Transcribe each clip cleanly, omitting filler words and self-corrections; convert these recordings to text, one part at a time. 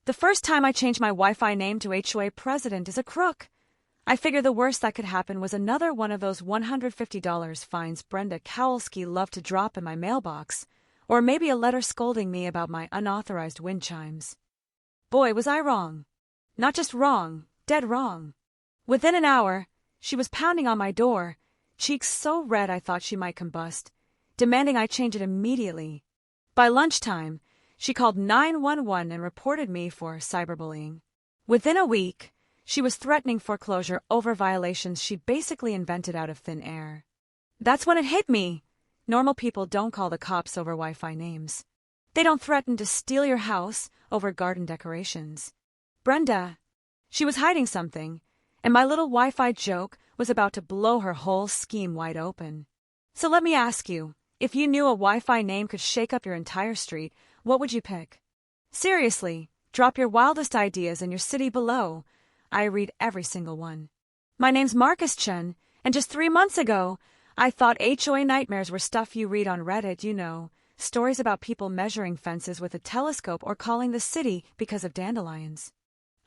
The first time I changed my Wi-Fi name to HOA president is a crook. I figured the worst that could happen was another one of those $150 fines Brenda Kowalski loved to drop in my mailbox, or maybe a letter scolding me about my unauthorized wind chimes. Boy, was I wrong. Not just wrong, dead wrong. Within an hour, she was pounding on my door, cheeks so red I thought she might combust, demanding I change it immediately. By lunchtime, she called 911 and reported me for cyberbullying. Within a week, she was threatening foreclosure over violations she basically invented out of thin air. That's when it hit me. Normal people don't call the cops over Wi-Fi names. They don't threaten to steal your house over garden decorations. Brenda, she was hiding something, and my little Wi-Fi joke was about to blow her whole scheme wide open. So let me ask you, if you knew a Wi-Fi name could shake up your entire street, what would you pick? Seriously, drop your wildest ideas in your city below. I read every single one. My name's Marcus Chen, and just 3 months ago, I thought HOA nightmares were stuff you read on Reddit, you know, stories about people measuring fences with a telescope or calling the city because of dandelions.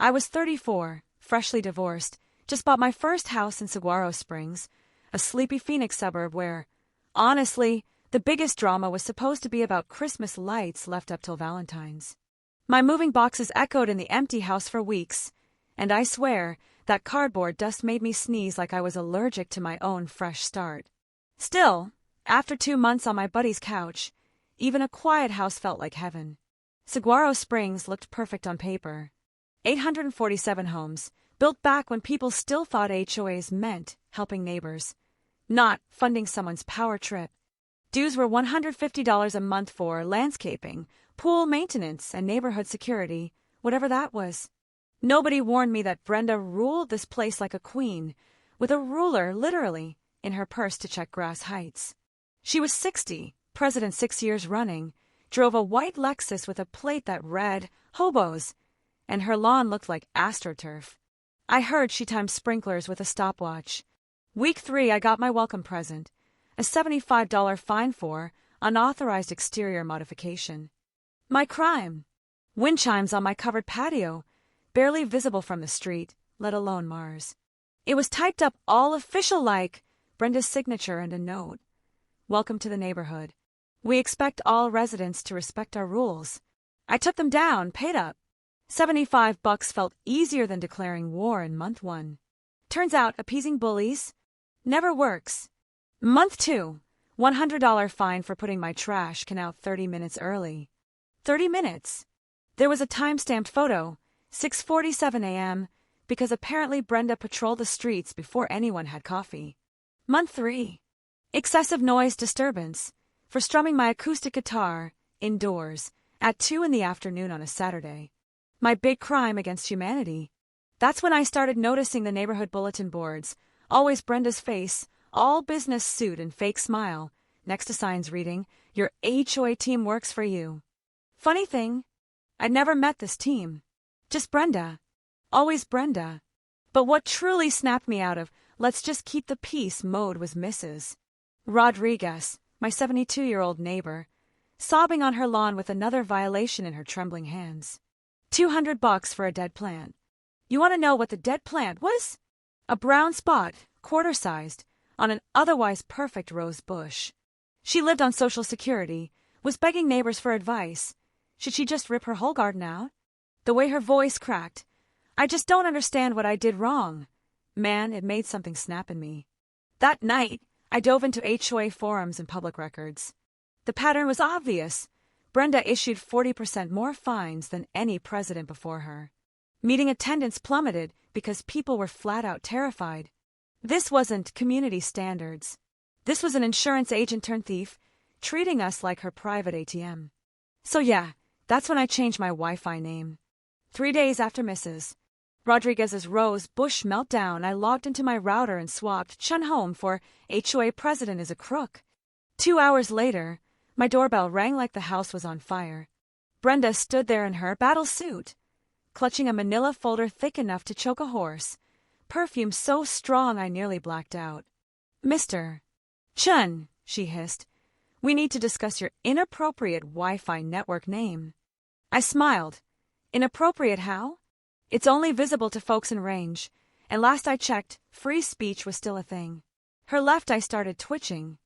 I was 34, freshly divorced, just bought my first house in Saguaro Springs, a sleepy Phoenix suburb where, honestly, the biggest drama was supposed to be about Christmas lights left up till Valentine's. My moving boxes echoed in the empty house for weeks, and I swear that cardboard dust made me sneeze like I was allergic to my own fresh start. Still, after 2 months on my buddy's couch, even a quiet house felt like heaven. Saguaro Springs looked perfect on paper. 847 homes, built back when people still thought HOAs meant helping neighbors, not funding someone's power trip. Dues were $150 a month for landscaping, pool maintenance, and neighborhood security, whatever that was. Nobody warned me that Brenda ruled this place like a queen, with a ruler, literally, in her purse to check grass heights. She was 60, president 6 years running, drove a white Lexus with a plate that read, hobos, and her lawn looked like astroturf. I heard she timed sprinklers with a stopwatch. Week 3, I got my welcome present, a $75 fine for unauthorized exterior modification. My crime? Wind chimes on my covered patio, barely visible from the street, let alone Mars. It was typed up all official-like, Brenda's signature and a note. Welcome to the neighborhood. We expect all residents to respect our rules. I took them down, paid up. $75 felt easier than declaring war in month 1. Turns out appeasing bullies never works. Month 2, $100 fine for putting my trash can out 30 minutes early. 30 minutes. There was a time-stamped photo, 6:47 a.m., because apparently Brenda patrolled the streets before anyone had coffee. Month 3, excessive noise disturbance for strumming my acoustic guitar indoors at 2 in the afternoon on a Saturday. My big crime against humanity. That's when I started noticing the neighborhood bulletin boards, always Brenda's face, all business suit and fake smile, next to signs reading, "Your HOA team works for you." Funny thing, I'd never met this team. Just Brenda. Always Brenda. But what truly snapped me out of let's just keep the peace mode was Mrs. Rodriguez, my 72-year-old neighbor, sobbing on her lawn with another violation in her trembling hands. $200 for a dead plant. You want to know what the dead plant was? A brown spot, quarter-sized, on an otherwise perfect rose bush. She lived on Social Security, was begging neighbors for advice. Should she just rip her whole garden out? The way her voice cracked. I just don't understand what I did wrong. Man, it made something snap in me. That night, I dove into HOA forums and public records. The pattern was obvious. Brenda issued 40% more fines than any president before her. Meeting attendance plummeted because people were flat-out terrified. This wasn't community standards. This was an insurance agent turned thief, treating us like her private ATM. So yeah, that's when I changed my Wi-Fi name. 3 days after Mrs. Rodriguez's rose bush meltdown, I logged into my router and swapped Chun Home for HOA president is a crook. 2 hours later, my doorbell rang like the house was on fire. Brenda stood there in her battle suit, clutching a manila folder thick enough to choke a horse, perfume so strong I nearly blacked out. "Mr. Chun," she hissed, "we need to discuss your inappropriate Wi-Fi network name." I smiled. Inappropriate how? It's only visible to folks in range, and last I checked, free speech was still a thing. Her left eye started twitching.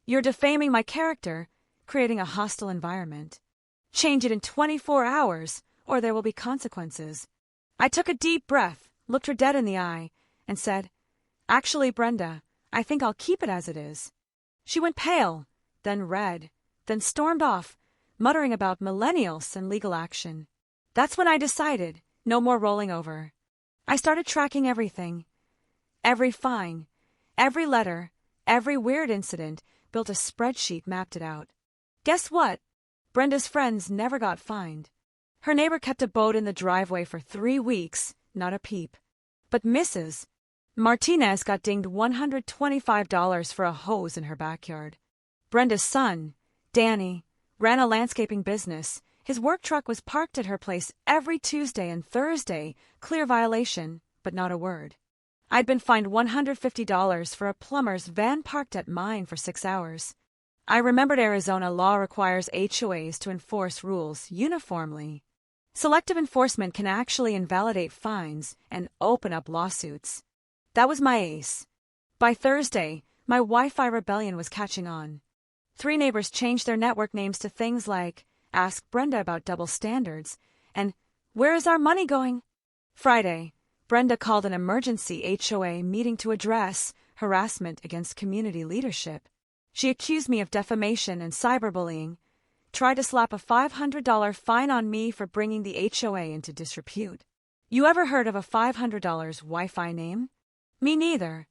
You're defaming my character, creating a hostile environment. Change it in 24 hours, or there will be consequences. I took a deep breath, looked her dead in the eye, and said, Actually, Brenda, I think I'll keep it as it is. She went pale, then red, then stormed off, muttering about millennials and legal action. That's when I decided, no more rolling over. I started tracking everything. Every fine, every letter, every weird incident, built a spreadsheet, mapped it out. Guess what? Brenda's friends never got fined. Her neighbor kept a boat in the driveway for 3 weeks, not a peep. But Mrs. Martinez got dinged $125 for a hose in her backyard. Brenda's son, Danny, ran a landscaping business. His work truck was parked at her place every Tuesday and Thursday, clear violation, but not a word. I'd been fined $150 for a plumber's van parked at mine for 6 hours. I remembered Arizona law requires HOAs to enforce rules uniformly. Selective enforcement can actually invalidate fines and open up lawsuits. That was my ace. By Thursday, my Wi-Fi rebellion was catching on. 3 neighbors changed their network names to things like, Ask Brenda about double standards, and Where is our money going? Friday, Brenda called an emergency HOA meeting to address harassment against community leadership. She accused me of defamation and cyberbullying, tried to slap a $500 fine on me for bringing the HOA into disrepute. You ever heard of a $500 Wi-Fi name? Me neither.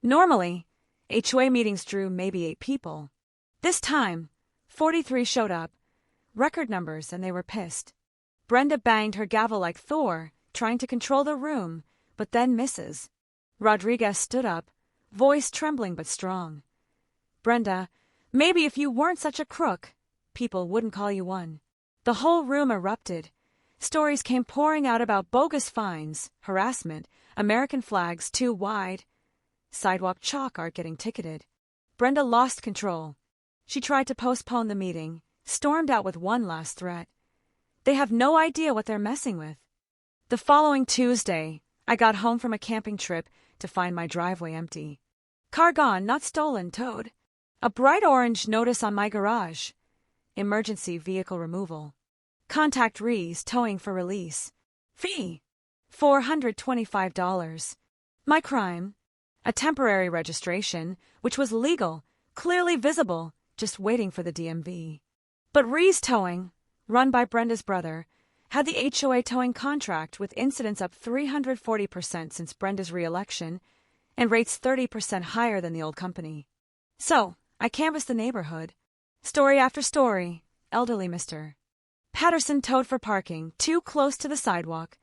Normally, HOA meetings drew maybe 8 people. This time, 43 showed up, record numbers, and they were pissed. Brenda banged her gavel like Thor, trying to control the room, but then Mrs. Rodriguez stood up, voice trembling but strong. Brenda, maybe if you weren't such a crook, people wouldn't call you one. The whole room erupted. Stories came pouring out about bogus fines, harassment, American flags too wide, sidewalk chalk art getting ticketed. Brenda lost control. She tried to postpone the meeting, stormed out with one last threat. They have no idea what they're messing with. The following Tuesday, I got home from a camping trip to find my driveway empty. Car gone, not stolen, towed. A bright orange notice on my garage. Emergency vehicle removal. Contact Rees, towing for release. Fee: $425. My crime: a temporary registration, which was legal, clearly visible, just waiting for the DMV. But Rees Towing, run by Brenda's brother, had the HOA towing contract with incidents up 340% since Brenda's re-election and rates 30% higher than the old company. So, I canvassed the neighborhood. Story after story. Elderly Mr. Patterson towed for parking, too close to the sidewalk.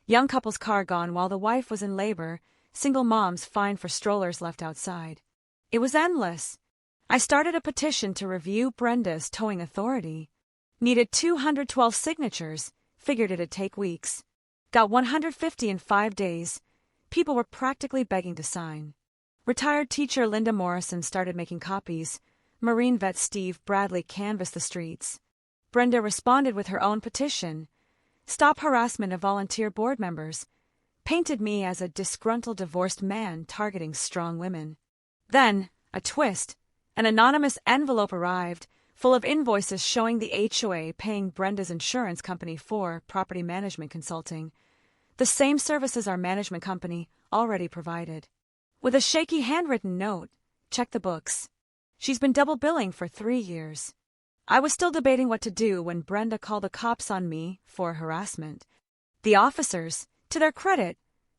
Young couple's car gone while the wife was in labor. Single moms fined for strollers left outside. It was endless. I started a petition to review Brenda's towing authority. Needed 212 signatures. Figured it'd take weeks. Got 150 in 5 days. People were practically begging to sign. Retired teacher Linda Morrison started making copies. Marine vet Steve Bradley canvassed the streets. Brenda responded with her own petition. Stop harassment of volunteer board members. Painted me as a disgruntled divorced man targeting strong women. Then, a twist. An anonymous envelope arrived, full of invoices showing the HOA paying Brenda's insurance company for property management consulting, the same services our management company already provided. With a shaky handwritten note, check the books. She's been double billing for 3 years. I was still debating what to do when Brenda called the cops on me for harassment. The officers, to their credit,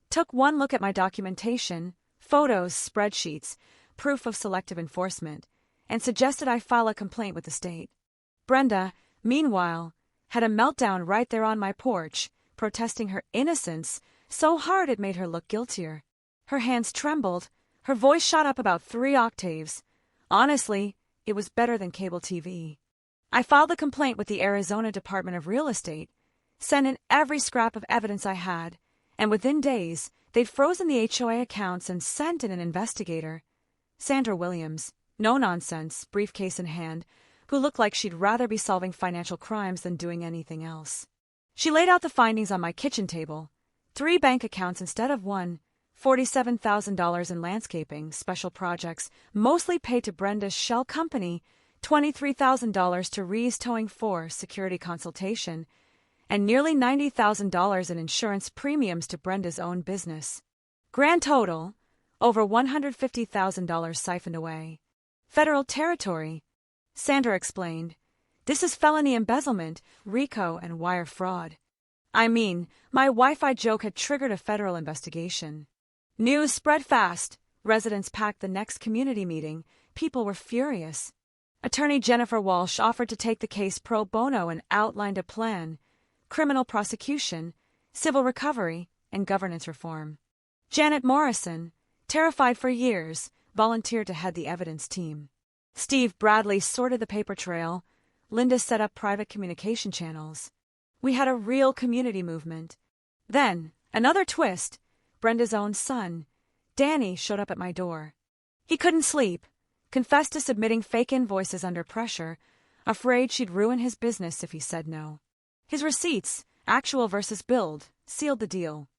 took one look at my documentation, photos, spreadsheets, proof of selective enforcement, and suggested I file a complaint with the state. Brenda, meanwhile, had a meltdown right there on my porch, protesting her innocence so hard it made her look guiltier. Her hands trembled, her voice shot up about 3 octaves. Honestly, it was better than cable TV. I filed the complaint with the Arizona Department of Real Estate, sent in every scrap of evidence I had, and within days, they'd frozen the HOA accounts and sent in an investigator. Sandra Williams, no nonsense, briefcase in hand, who looked like she'd rather be solving financial crimes than doing anything else. She laid out the findings on my kitchen table. 3 bank accounts instead of 1, $47,000 in landscaping, special projects, mostly paid to Brenda's shell company, $23,000 to Ree's Towing for security consultation, and nearly $90,000 in insurance premiums to Brenda's own business. Grand total, over $150,000 siphoned away. Federal territory, Sandra explained. This is felony embezzlement, RICO, and wire fraud. I mean, my Wi-Fi joke had triggered a federal investigation. News spread fast. Residents packed the next community meeting. People were furious. Attorney Jennifer Walsh offered to take the case pro bono and outlined a plan: criminal prosecution, civil recovery, and governance reform. Janet Morrison, terrified for years, volunteered to head the evidence team. Steve Bradley sorted the paper trail. Linda set up private communication channels. We had a real community movement. Then, another twist, Brenda's own son, Danny, showed up at my door. He couldn't sleep, confessed to submitting fake invoices under pressure, afraid she'd ruin his business if he said no. His receipts, actual versus billed, sealed the deal.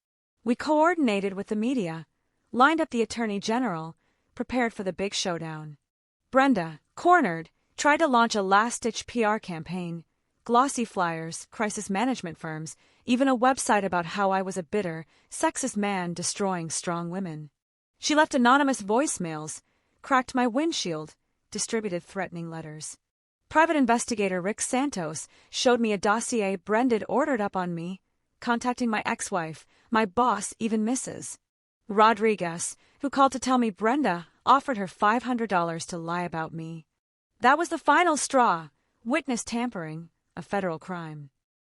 We coordinated with the media, lined up the Attorney General, prepared for the big showdown. Brenda, cornered, tried to launch a last-ditch PR campaign, glossy flyers, crisis management firms, even a website about how I was a bitter, sexist man destroying strong women. She left anonymous voicemails, cracked my windshield, distributed threatening letters. Private investigator Rick Santos showed me a dossier Brenda'd ordered up on me, contacting my ex-wife, my boss, even Mrs. Rodriguez, who called to tell me Brenda offered her $500 to lie about me. That was the final straw. Witness tampering, a federal crime.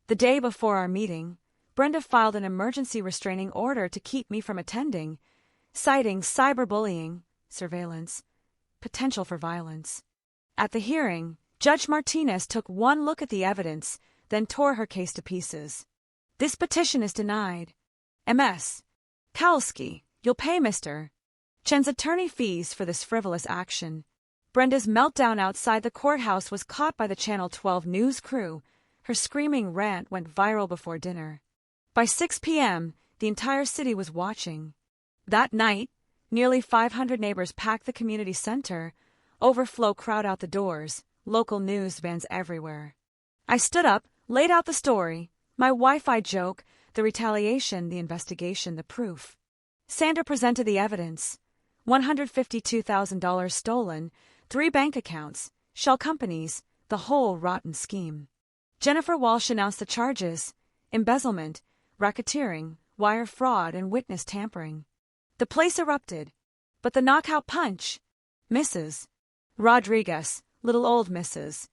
The day before our meeting, Brenda filed an emergency restraining order to keep me from attending, citing cyberbullying, surveillance, potential for violence. At the hearing, Judge Martinez took one look at the evidence, then tore her case to pieces. This petition is denied. MS. Kowalski, you'll pay Mr. Chen's attorney fees for this frivolous action. Brenda's meltdown outside the courthouse was caught by the Channel 12 news crew. Her screaming rant went viral before dinner. By 6 p.m., the entire city was watching. That night, nearly 500 neighbors packed the community center, overflow crowd out the doors, local news vans everywhere. I stood up, laid out the story, my Wi-Fi joke, the retaliation, the investigation, the proof. Sandra presented the evidence. $152,000 stolen, 3 bank accounts, shell companies, the whole rotten scheme. Jennifer Walsh announced the charges: embezzlement, racketeering, wire fraud, and witness tampering. The place erupted. But the knockout punch? Mrs. Rodriguez, little old Mrs.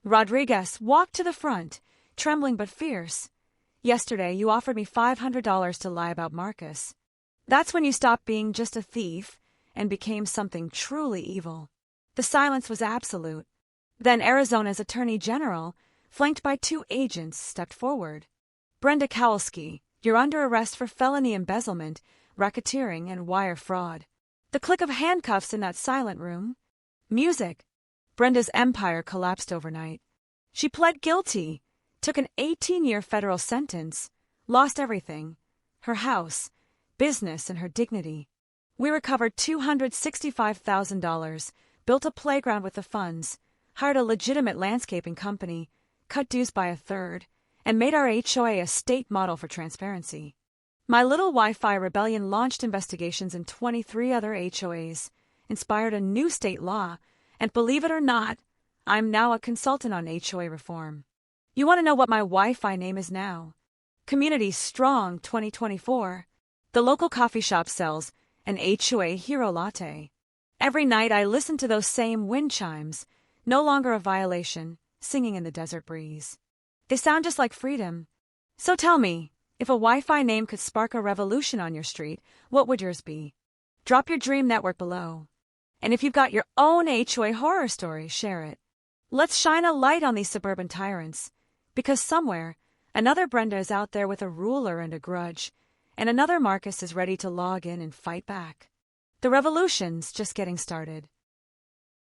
Rodriguez, walked to the front, trembling but fierce. Yesterday you offered me $500 to lie about Marcus. That's when you stopped being just a thief and became something truly evil. The silence was absolute. Then Arizona's Attorney General, flanked by 2 agents, stepped forward. Brenda Kowalski, you're under arrest for felony embezzlement, racketeering, and wire fraud. The click of handcuffs in that silent room. Music. Brenda's empire collapsed overnight. She pled guilty, took an 18-year federal sentence, lost everything: her house, business, and her dignity. We recovered $265,000, built a playground with the funds, hired a legitimate landscaping company, cut dues by a third, and made our HOA a state model for transparency. My little Wi-Fi rebellion launched investigations in 23 other HOAs, inspired a new state law, and believe it or not, I'm now a consultant on HOA reform. You want to know what my Wi-Fi name is now? Community Strong 2024. The local coffee shop sells an HOA Hero Latte. Every night I listen to those same wind chimes, no longer a violation, singing in the desert breeze. They sound just like freedom. So tell me, if a Wi-Fi name could spark a revolution on your street, what would yours be? Drop your dream network below. And if you've got your own HOA horror story, share it. Let's shine a light on these suburban tyrants, because somewhere, another Brenda is out there with a ruler and a grudge, and another Marcus is ready to log in and fight back. The revolution's just getting started.